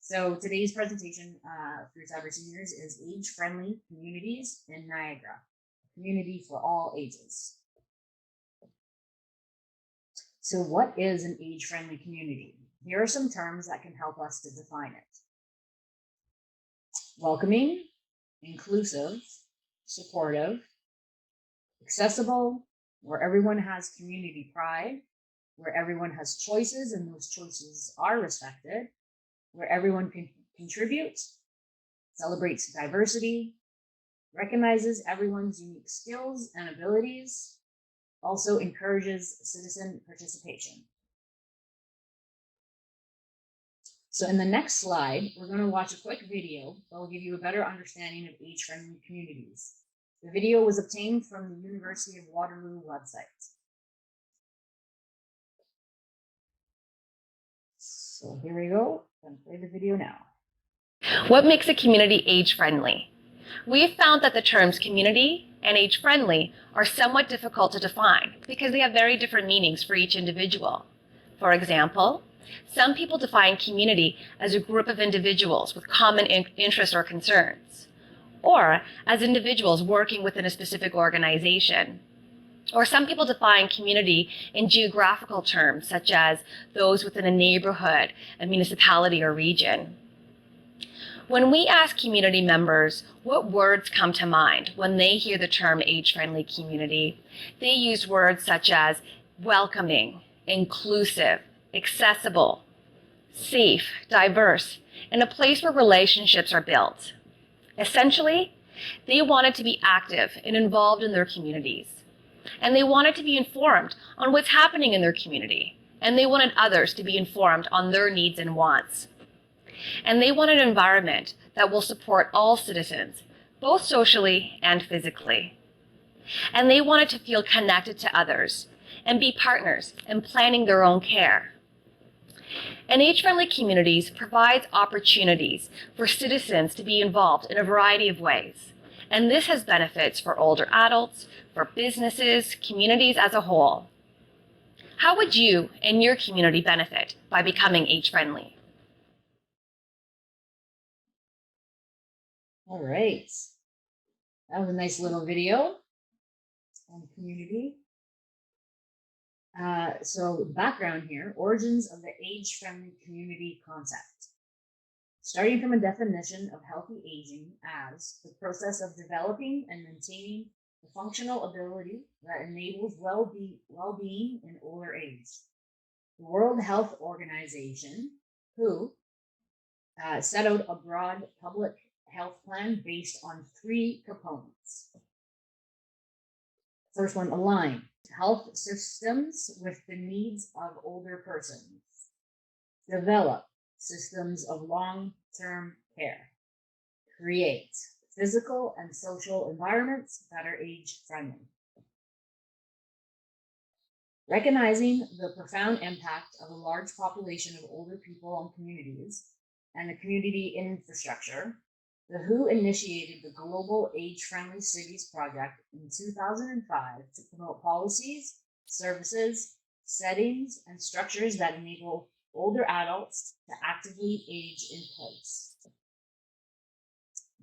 So today's presentation for cyber seniors is Age-Friendly Communities in Niagara, a community for all ages. So what is an age-friendly community? Here are some terms that can help us to define it. Welcoming, inclusive, supportive, accessible, where everyone has community pride, where everyone has choices and those choices are respected, where everyone can contribute, celebrates diversity, recognizes everyone's unique skills and abilities, also encourages citizen participation. So in the next slide, we're going to watch a quick video that will give you a better understanding of age-friendly communities. The video was obtained from the University of Waterloo website. So here we go. I'm going to play the video now. What makes a community age-friendly? We have found that the terms community and age-friendly are somewhat difficult to define because they have very different meanings for each individual. For example, some people define community as a group of individuals with common interests or concerns, or as individuals working within a specific organization. Or some people define community in geographical terms, such as those within a neighborhood, a municipality, or region. When we ask community members what words come to mind when they hear the term age-friendly community, they use words such as welcoming, inclusive, accessible, safe, diverse, and a place where relationships are built. Essentially, they wanted to be active and involved in their communities. And they wanted to be informed on what's happening in their community. And they wanted others to be informed on their needs and wants. And they want an environment that will support all citizens, both socially and physically. And they wanted to feel connected to others and be partners in planning their own care. And age-friendly communities provides opportunities for citizens to be involved in a variety of ways. And this has benefits for older adults, for businesses, communities as a whole. How would you and your community benefit by becoming age-friendly? All right. That was a nice little video on community. So background here, origins of the age-friendly community concept. Starting from a definition of healthy aging as the process of developing and maintaining the functional ability that enables well-being in older age. The World Health Organization, WHO, set out a broad public health plan based on 3 components. First one, align health systems with the needs of older persons. Develop systems of long-term care. Create physical and social environments that are age-friendly. Recognizing the profound impact of a large population of older people on communities and the community infrastructure, the WHO initiated the Global Age-Friendly Cities Project in 2005 to promote policies, services, settings, and structures that enable older adults to actively age in place.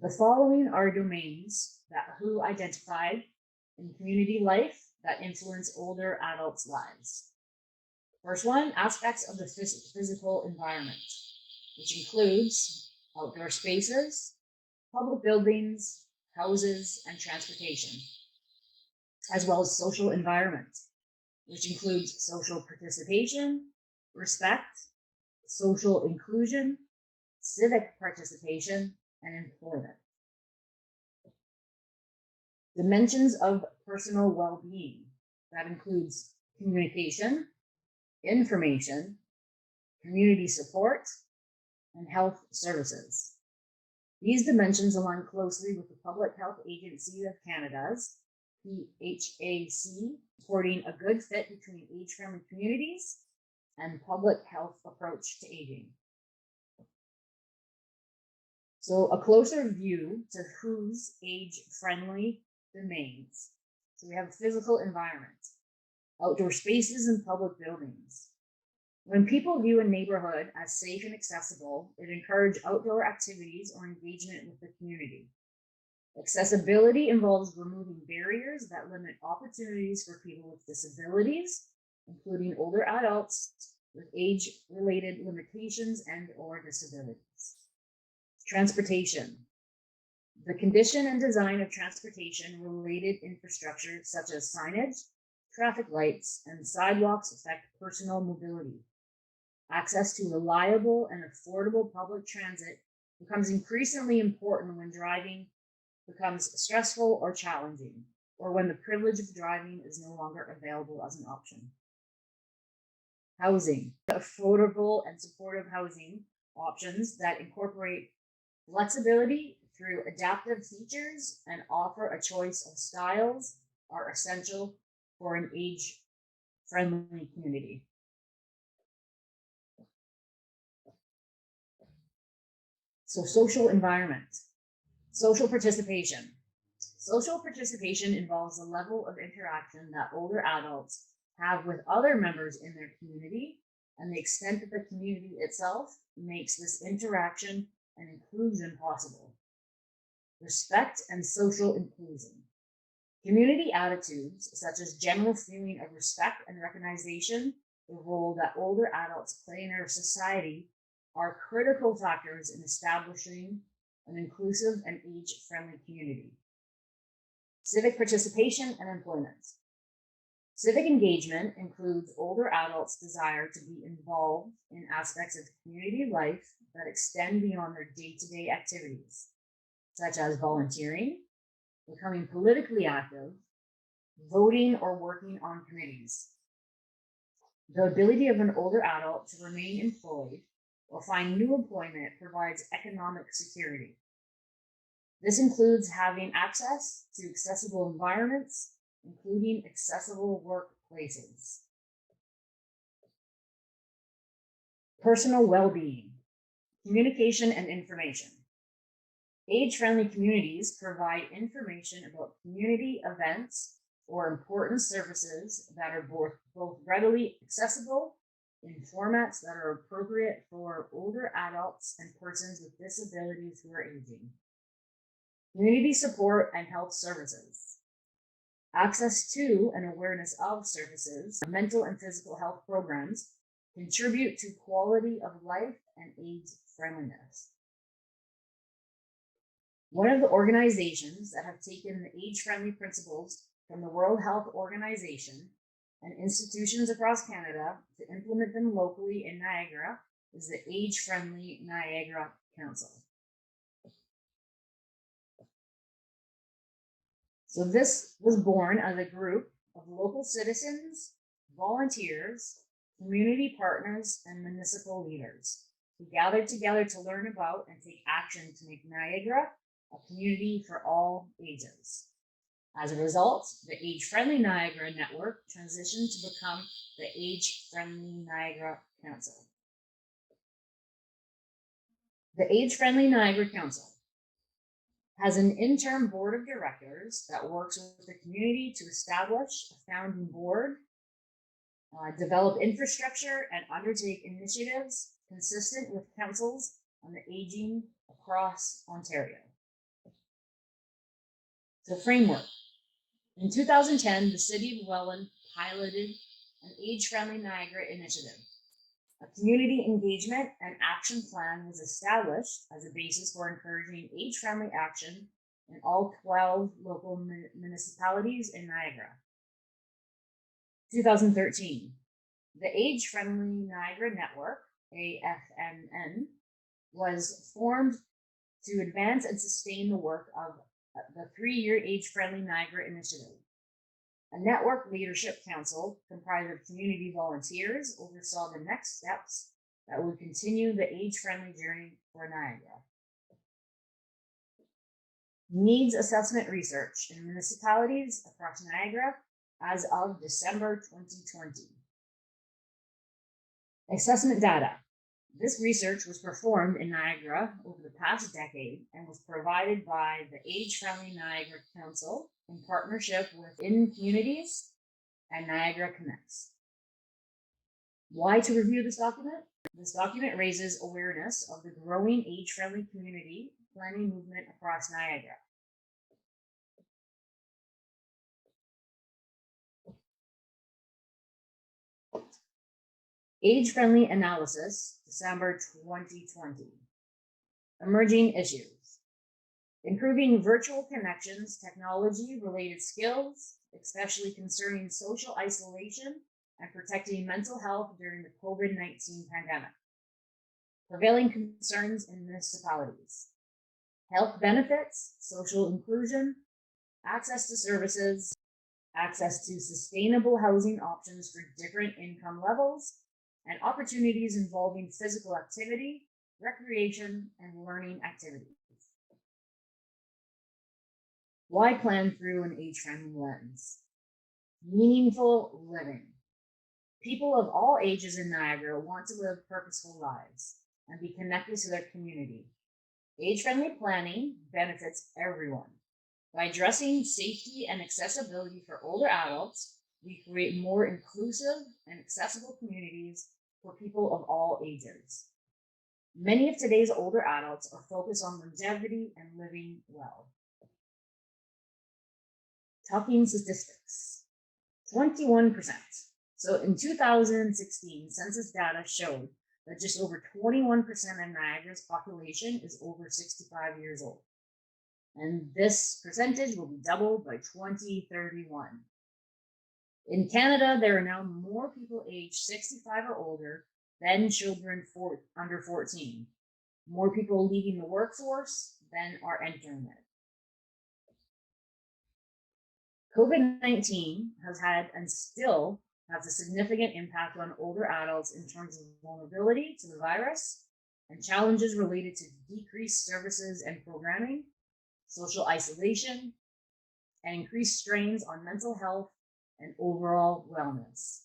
The following are domains that WHO identified in community life that influence older adults' lives. First one, aspects of the physical environment, which includes outdoor spaces, public buildings, houses, and transportation, as well as social environment, which includes social participation, respect, social inclusion, civic participation, and employment. Dimensions of personal well-being, that includes communication, information, community support, and health services. These dimensions align closely with the Public Health Agency of Canada's PHAC, supporting a good fit between age-friendly communities and public health approach to aging. So a closer view to who's age-friendly domains. So we have physical environment, outdoor spaces and public buildings, When people view a neighborhood as safe and accessible, it encourages outdoor activities or engagement with the community. Accessibility involves removing barriers that limit opportunities for people with disabilities, including older adults with age-related limitations and/or disabilities. Transportation. The condition and design of transportation-related infrastructure, such as signage, traffic lights, and sidewalks, affect personal mobility. Access to reliable and affordable public transit becomes increasingly important when driving becomes stressful or challenging, or when the privilege of driving is no longer available as an option. Housing. Affordable and supportive housing options that incorporate flexibility through adaptive features and offer a choice of styles are essential for an age-friendly community. So social environment, social participation. Social participation involves a level of interaction that older adults have with other members in their community and the extent that the community itself makes this interaction and inclusion possible. Respect and social inclusion. Community attitudes, such as general feeling of respect and recognition, the role that older adults play in our society, are critical factors in establishing an inclusive and age-friendly community. Civic participation and employment. Civic engagement includes older adults' desire to be involved in aspects of community life that extend beyond their day-to-day activities, such as volunteering, becoming politically active, voting, or working on committees. The ability of an older adult to remain employed or find new employment provides economic security. This includes having access to accessible environments, including accessible workplaces. Personal well-being, communication and information. Age-friendly communities provide information about community events or important services that are both readily accessible in formats that are appropriate for older adults and persons with disabilities who are aging. Community support and health services. Access to and awareness of services, mental and physical health programs contribute to quality of life and age friendliness. One of the organizations that have taken the age-friendly principles from the World Health Organization and institutions across Canada to implement them locally in Niagara is the Age-Friendly Niagara Council. So this was born as a group of local citizens, volunteers, community partners, and municipal leaders who gathered together to learn about and take action to make Niagara a community for all ages. As a result, the Age-Friendly Niagara Network transitioned to become the Age-Friendly Niagara Council. The Age-Friendly Niagara Council has an interim board of directors that works with the community to establish a founding board, develop infrastructure, and undertake initiatives consistent with councils on the aging across Ontario. So framework. In 2010, the City of Welland piloted an Age-Friendly Niagara initiative. A community engagement and action plan was established as a basis for encouraging age-friendly action in all 12 local municipalities in Niagara. 2013, the Age-Friendly Niagara Network, AFNN, was formed to advance and sustain the work of the 3-year Age-Friendly Niagara Initiative. A network leadership council comprised of community volunteers oversaw the next steps that would continue the age-friendly journey for Niagara. Needs assessment research in municipalities across Niagara as of December 2020. Assessment data. This research was performed in Niagara over the past decade and was provided by the Age-Friendly Niagara Council in partnership with In Communities and Niagara Connects. Why to review this document? This document raises awareness of the growing age-friendly community planning movement across Niagara. Age-friendly analysis, December 2020. Emerging issues. Improving virtual connections, technology-related skills, especially concerning social isolation and protecting mental health during the COVID-19 pandemic. Prevailing concerns in municipalities. Health benefits, social inclusion, access to services, access to sustainable housing options for different income levels, and opportunities involving physical activity, recreation, and learning activities. Why plan through an age-friendly lens? Meaningful living. People of all ages in Niagara want to live purposeful lives and be connected to their community. Age-friendly planning benefits everyone. By addressing safety and accessibility for older adults, we create more inclusive and accessible communities for people of all ages. Many of today's older adults are focused on longevity and living well. Talking statistics, 21%. So in 2016, census data showed that just over 21% of Niagara's population is over 65 years old. And this percentage will be doubled by 2031. In Canada, there are now more people aged 65 or older than children under 14. More people leaving the workforce than are entering it. COVID-19 has had and still has a significant impact on older adults in terms of vulnerability to the virus and challenges related to decreased services and programming, social isolation, and increased strains on mental health and overall wellness.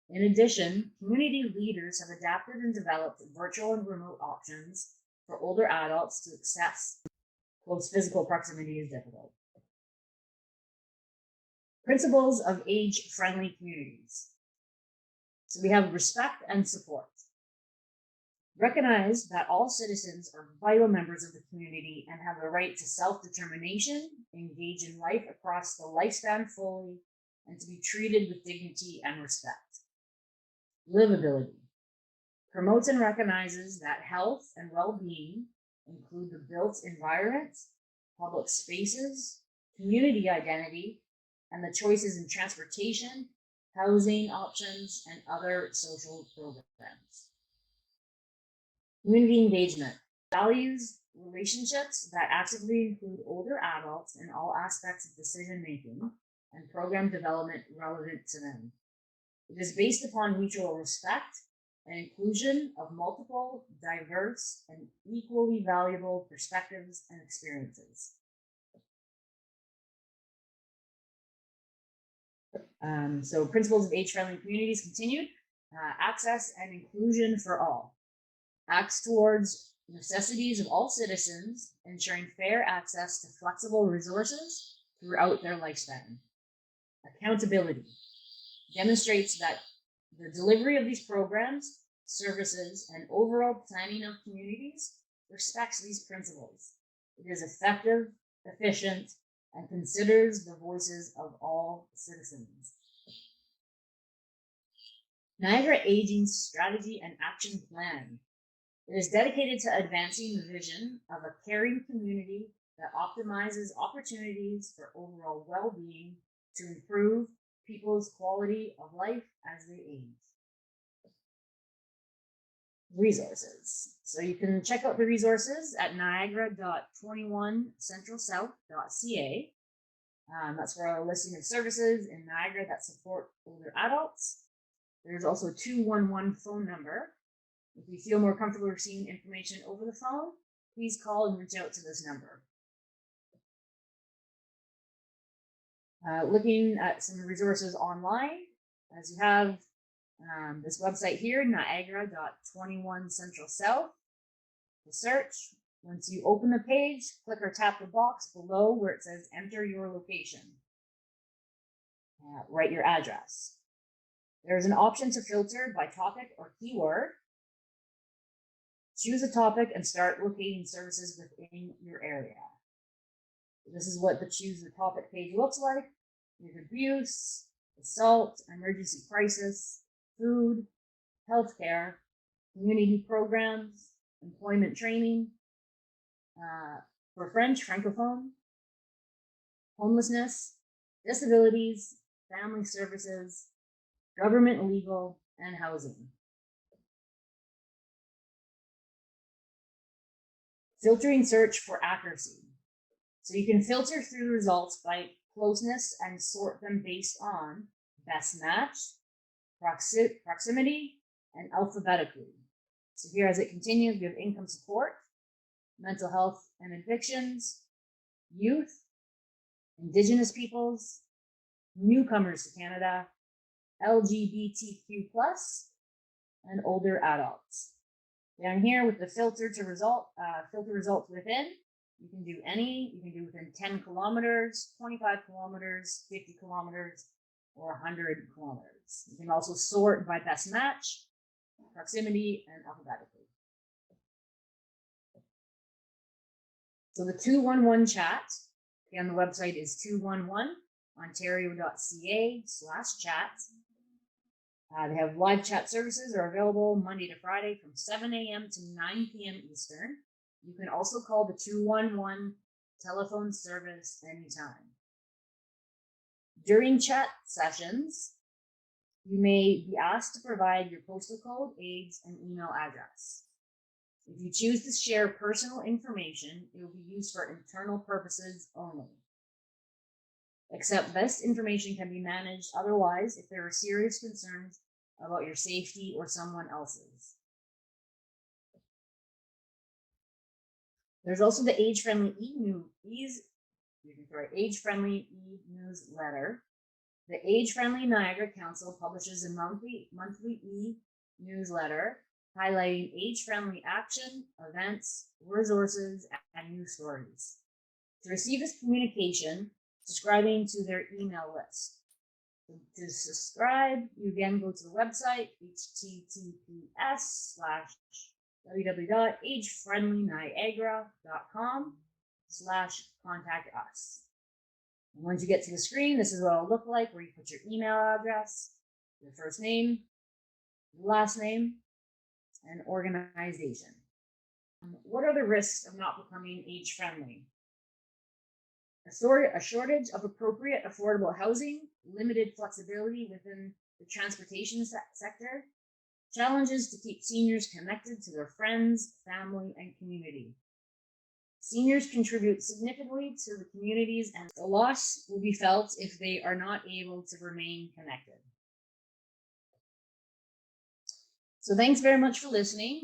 In addition, community leaders have adapted and developed virtual and remote options for older adults to access. Close physical proximity is difficult. Principles of age-friendly communities. So we have respect and support. Recognize that all citizens are vital members of the community and have the right to self-determination, engage in life across the lifespan fully, and to be treated with dignity and respect. Livability. Promotes and recognizes that health and well-being include the built environment, public spaces, community identity, and the choices in transportation, housing options, and other social programs. Community engagement values relationships that actively include older adults in all aspects of decision making and program development relevant to them. It is based upon mutual respect and inclusion of multiple, diverse, and equally valuable perspectives and experiences. So principles of age-friendly communities continued. Access and inclusion for all. Acts towards necessities of all citizens, ensuring fair access to flexible resources throughout their lifespan. Accountability. Demonstrates that the delivery of these programs, services, and overall planning of communities respects these principles. It is effective, efficient, and considers the voices of all citizens. Niagara Aging Strategy and Action Plan. It is dedicated to advancing the vision of a caring community that optimizes opportunities for overall well-being to improve people's quality of life as they age. Resources. So you can check out the resources at niagara.21centralsouth.ca. That's for a listing of services in Niagara that support older adults. There's also a 211 phone number. If you feel more comfortable receiving information over the phone, please call and reach out to this number. Looking at some resources online, as you have this website here, niagara.21centralsouth. To search, once you open the page, click or tap the box below where it says enter your location. Write your address. There's an option to filter by topic or keyword. Choose a topic and start locating services within your area. This is what the choose the topic page looks like. There's abuse, assault, emergency crisis, food, healthcare, community programs, employment training, for French, Francophone, homelessness, disabilities, family services, government legal, and housing. Filtering search for accuracy. So you can filter through the results by closeness and sort them based on best match, proximity, and alphabetically. So here as it continues, we have income support, mental health and addictions, youth, Indigenous peoples, newcomers to Canada, LGBTQ+, and older adults. Down here with the filter results within, you can do within 10 kilometers, 25 kilometers, 50 kilometers, or 100 kilometers. You can also sort by best match, proximity, and alphabetically. So the 211 chat, again, the website is 211ontario.ca/chat. They have live chat services are available Monday to Friday from 7 a.m. to 9 p.m. Eastern. You can also call the 211 telephone service anytime. During chat sessions, you may be asked to provide your postal code, age, and email address. If you choose to share personal information, it will be used for internal purposes only. Except this information can be managed otherwise if there are serious concerns about your safety or someone else's. There's also the Age-Friendly Age-Friendly e-newsletter. The Age-Friendly Niagara Council publishes a monthly e-newsletter highlighting age-friendly action, events, resources, and news stories. To receive this communication, subscribing to their email list. To subscribe, you again go to the website, https://www.agefriendlyniagara.com/contact us. And once you get to the screen, this is what it'll look like, where you put your email address, your first name, your last name, and organization. What are the risks of not becoming age-friendly? A shortage of appropriate affordable housing, limited flexibility within the transportation sector, challenges to keep seniors connected to their friends, family, and community. Seniors contribute significantly to the communities, and the loss will be felt if they are not able to remain connected. So thanks very much for listening.